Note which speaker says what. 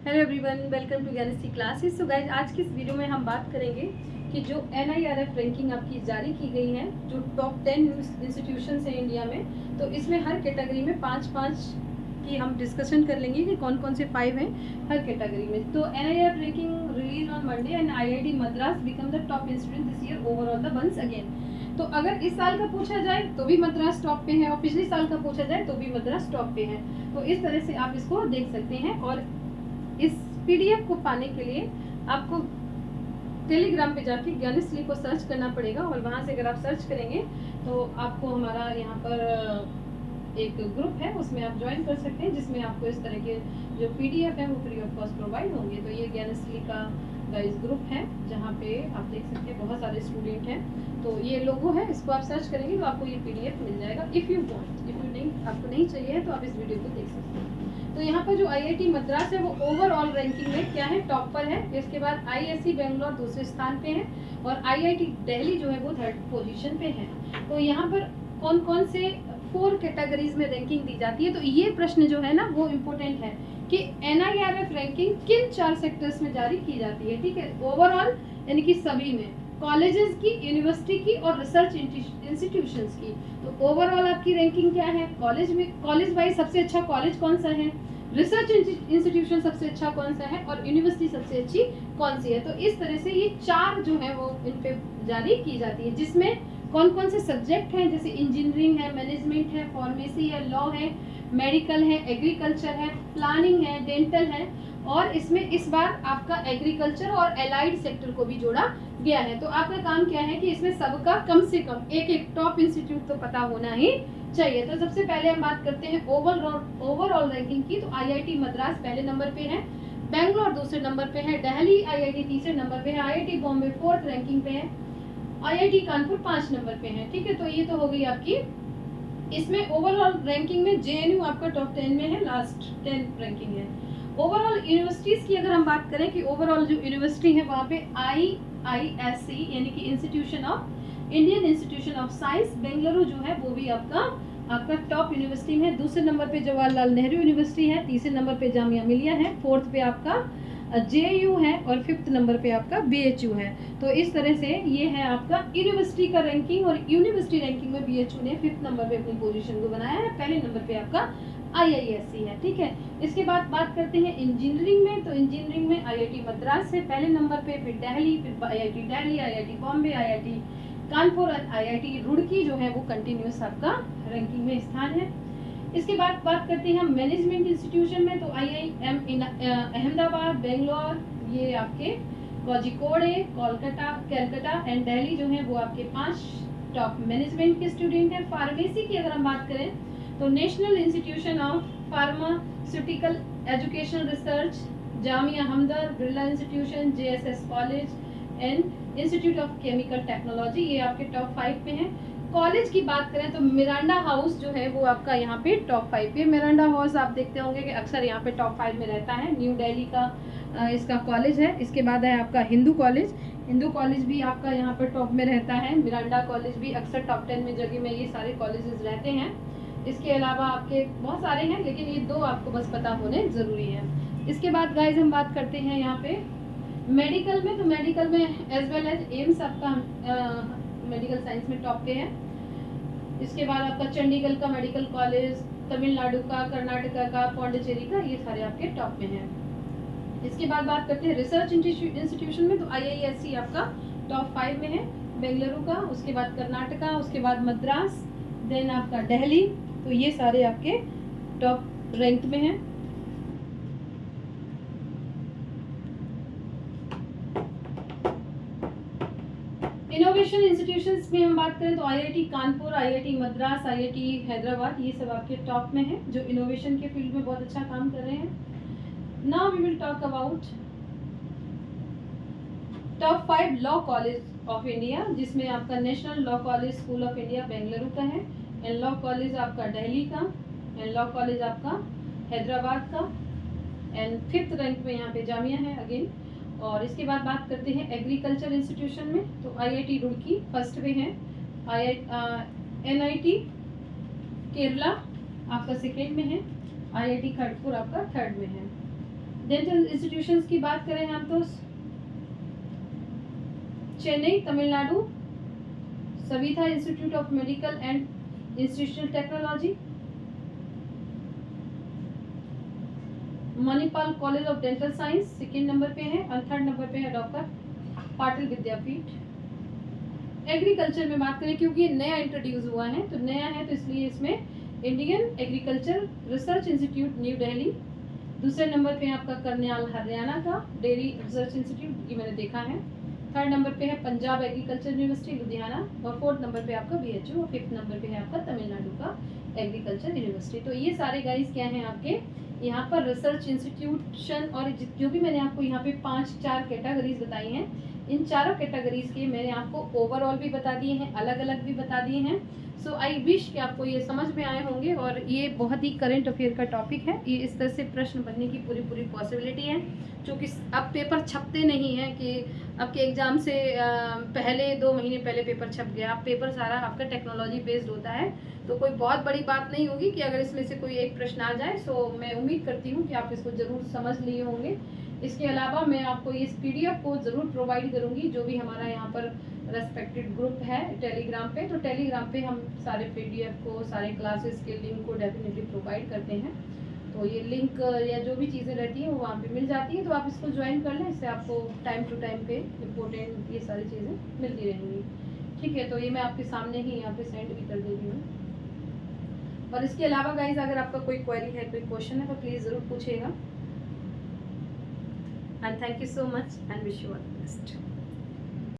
Speaker 1: Hello everyone, welcome to Gyanshree classes. So guys, आज की इस वीडियो में हम बात करेंगे कि जो NIRF रैंकिंग आपकी जारी की गई है, जो टॉप 10 इंस्टीट्यूशंस हैं इंडिया में, तो इसमें हर कैटेगरी में 5-5 की हम डिस्कशन कर लेंगे कि कौन कौन से 5 हैं हर कैटेगरी में। तो NIRF ranking release on Monday and IIT Madras become the top institute this year overall the ones again. तो अगर इस साल का पूछा जाए तो भी मद्रास टॉप पे है और पिछले साल का पूछा जाए तो भी मद्रास टॉप पे है। तो इस तरह से आप इसको देख सकते हैं। और इस PDF को पाने के लिए आपको टेलीग्राम पे जाके ज्ञानश्री को सर्च करना पड़ेगा और वहाँ से अगर आप सर्च करेंगे तो आपको हमारा यहाँ पर एक ग्रुप है, उसमें आप ज्वाइन कर सकते हैं, जिसमें आपको इस तरह के जो PDF है वो फ्री ऑफ कॉस्ट प्रोवाइड होंगे। तो ये ज्ञानश्री का गाइस ग्रुप है जहाँ पे आप देख सकते हैं बहुत सारे स्टूडेंट हैं। तो ये लोगो है, इसको आप सर्च करेंगे तो आपको ये PDF मिल जाएगा। इफ़ यू नहीं, आपको नहीं चाहिए तो आप इस वीडियो को देख सकते हैं। तो यहाँ पर जो IIT मद्रास है वो ओवरऑल रैंकिंग में क्या है, टॉप पर है। इसके बाद ISC बेंगलोर दूसरे स्थान पे है और IIT दिल्ली जो है वो 3rd पोजीशन पे है। तो यहाँ पर कौन कौन से 4 कैटेगरीज में रैंकिंग दी जाती है, तो ये प्रश्न जो है ना वो इम्पोर्टेंट है कि NIRF रैंकिंग किन 4 सेक्टर्स में जारी की जाती है। ठीक है, ओवरऑल यानी कि सभी में, कॉलेजेस की, यूनिवर्सिटी की और रिसर्च इंस्टीट्यूशंस की। तो ओवरऑल आपकी रैंकिंग क्या है, कॉलेज में, कॉलेज वाइज सबसे अच्छा कॉलेज कौन सा है, रिसर्च इंस्टीट्यूशन सबसे अच्छा कौन सा है और यूनिवर्सिटी सबसे अच्छी कौन सी है। तो इस तरह से ये 4 जो है वो इन पे जारी की जाती है, जिसमें कौन कौन से सब्जेक्ट हैं, जैसे इंजीनियरिंग है, मैनेजमेंट है, फार्मेसी है, लॉ है, मेडिकल है, एग्रीकल्चर है, प्लानिंग है, डेंटल है। और इसमें इस बार आपका एग्रीकल्चर और एलाइड सेक्टर को भी जोड़ा गया है। तो आपका काम क्या है कि इसमें सबका कम से कम एक टॉप इंस्टीट्यूट तो पता होना ही चाहिए। तो सबसे पहले हम बात करते हैं ओवरऑल रैंकिंग की। तो IIT मद्रास पहले नंबर पे है, बेंगलोर दूसरे नंबर पे है, दिल्ली IIT तीसरे नंबर पे है, IIT बॉम्बे 4th रैंकिंग पे है, IIT कानपुर 5 नंबर पे है। ठीक है, तो ये तो हो गई आपकी। इसमें ओवरऑल रैंकिंग में JNU आपका टॉप 10 में है, लास्ट 10 रैंकिंग है। ओवरऑल यूनिवर्सिटीज की अगर हम बात करें कि ओवरऑल जो यूनिवर्सिटी है वहाँ पे IISc यानी कि Indian institution of science Bengaluru जो है वो भी आपका टॉप यूनिवर्सिटी में है। दूसरे नंबर पे जवाहरलाल नेहरू यूनिवर्सिटी है, तीसरे नंबर पे जामिया मिलिया है, 4th पे आपका JU है और 5th नंबर पे आपका BHU है। तो इस तरह से ये है आपका यूनिवर्सिटी का रैंकिंग। और यूनिवर्सिटी रैंकिंग में BHU ने 5th नंबर पे अपनी पोजीशन को बनाया है, पहले नंबर पे आपका IISc है। ठीक है, इसके बाद बात करते हैं इंजीनियरिंग में। तो इंजीनियरिंग में IIT मद्रास है पहले नंबर पे, फिर दिल्ली, फिर IIT Delhi, IIT Bombay, IIT Kanpur और IIT रुड़की जो है वो कंटिन्यूस आपका रैंकिंग में स्थान है। इसके बाद बात करते हैं हम मैनेजमेंट इंस्टीट्यूशन में। तो IIM अहमदाबाद, बेंगलोर, ये आपके कोझिकोड, कलकत्ता एंड दिल्ली जो है वो आपके 5 टॉप मैनेजमेंट के स्टूडेंट हैं। फार्मेसी की अगर हम बात करें तो national institution of pharmaceutical educational research, Jamia Hamdard, Birla institution, JSS college and institute of chemical technology, ये आपके टॉप 5 पे हैं। कॉलेज की बात करें तो मिरांडा हाउस जो है वो आपका यहाँ पे टॉप 5 पे। मिरांडा हाउस आप देखते होंगे कि अक्सर यहाँ पे टॉप 5 में रहता है, न्यू दिल्ली का इसका कॉलेज है। इसके बाद है आपका हिंदू कॉलेज भी आपका यहाँ पर टॉप में रहता है। मिरांडा कॉलेज भी अक्सर टॉप 10 में जगह में ये सारे कॉलेजेस रहते हैं। इसके अलावा आपके बहुत सारे हैं, लेकिन ये 2 आपको बस पता होने ज़रूरी है। इसके बाद गाइज हम बात करते हैं यहाँ पे मेडिकल में। तो मेडिकल में एज वेल एज एम्स आपका मेडिकल साइंस में टॉप पे है। इसके बाद आपका चंडीगढ़ का मेडिकल कॉलेज, तमिलनाडु का, कर्नाटका का, पौंडीचेरी का, ये सारे आपके टॉप में हैं। इसके बाद बात करते हैं रिसर्च इंस्टीट्यूशन में। तो IISc आपका टॉप 5 में है, बेंगलुरु का, उसके बाद कर्नाटका, उसके बाद मद्रास, देन आपका दिल्ली। तो ये सारे आपके टॉप रैंक में हैं। इनोवेशन इंस्टीट्यूशंस में हम बात करें तो IIT Kanpur, IIT Madras, IIT Hyderabad, ये सब आपके टॉप में है, जो इनोवेशन के फील्ड में बहुत अच्छा काम कर रहे हैं। Now we will talk about top 5 law college of India, जिसमें आपका national law college school of India Bengaluru का है, एंड लॉ कॉलेज आपका दिल्ली का, एंड लॉ कॉलेज आपका हैदराबाद का, एंड 5th रैंक में यहाँ पे जामिया है अगेन। और इसके बाद बात करते हैं एग्रीकल्चर इंस्टीट्यूशन में। तो IIT रुड़की 1st पे है, NIT केरला आपका 2nd में है, IIT खड़गपुर आपका 3rd में है। डेंटल इंस्टीट्यूशंस की बात करें हम तो Chennai Tamil Nadu, Savita institute of medical and institutional technology, Manipal college of dental science second number पे है, और थर्ड नंबर पे है डॉक्टर पाटिल विद्यापीठ। एग्रीकल्चर में बात करें, क्योंकि ये नया इंट्रोड्यूस हुआ है तो नया है, तो इसलिए इसमें Indian agriculture research institute new Delhi. दूसरे नंबर पे है आपका करनाल हरियाणा का डेयरी रिसर्च इंस्टीट्यूट, ये मैंने देखा है। थर्ड नंबर पे है पंजाब एग्रीकल्चर यूनिवर्सिटी लुधियाना, और फोर्थ नंबर पे आपका BHU, और फिफ्थ नंबर पे है आपका तमिलनाडु का एग्रीकल्चर यूनिवर्सिटी। तो ये सारे गाइस क्या हैं आपके यहाँ पर रिसर्च इंस्टीट्यूशन, और जो भी मैंने आपको यहाँ पे 4 कैटेगरीज बताई हैं, इन चारों कैटेगरीज के मैंने आपको ओवरऑल भी बता दिए हैं, अलग अलग भी बता दिए हैं। सो आई विश कि आपको ये समझ में आए होंगे, और ये बहुत ही करंट अफेयर का टॉपिक है। ये इस तरह से प्रश्न बनने की पूरी पॉसिबिलिटी है, क्योंकि अब पेपर छपते नहीं हैं कि आपके एग्ज़ाम से पहले 2 महीने पहले पेपर छप गया। अब पेपर सारा आपका टेक्नोलॉजी बेस्ड होता है, तो कोई बहुत बड़ी बात नहीं होगी कि अगर इसमें से कोई एक प्रश्न आ जाए। सो मैं उम्मीद करती हूँ कि आप इसको ज़रूर समझ लिए होंगे। इसके अलावा मैं आपको इस PDF को ज़रूर प्रोवाइड करूँगी, जो भी हमारा यहाँ पर रेस्पेक्टेड ग्रुप है टेलीग्राम पे। तो टेलीग्राम पे हम सारे PDF को, सारे क्लासेस के लिंक को डेफिनेटली प्रोवाइड करते हैं। तो ये लिंक या जो भी चीज़ें रहती हैं वो वहाँ पे मिल जाती है, तो आप इसको ज्वाइन कर लें। इससे आपको टाइम टू टाइम पे इम्पोर्टेंट ये सारी चीज़ें मिलती रहेंगी। ठीक है, तो ये मैं आपके सामने ही यहाँ पे सेंड भी कर देती हूँ। और इसके अलावा गाइज अगर आपका कोई क्वेरी है, कोई क्वेश्चन है, तो प्लीज़ ज़रूर पूछिएगा। And thank you so much and wish you all the best.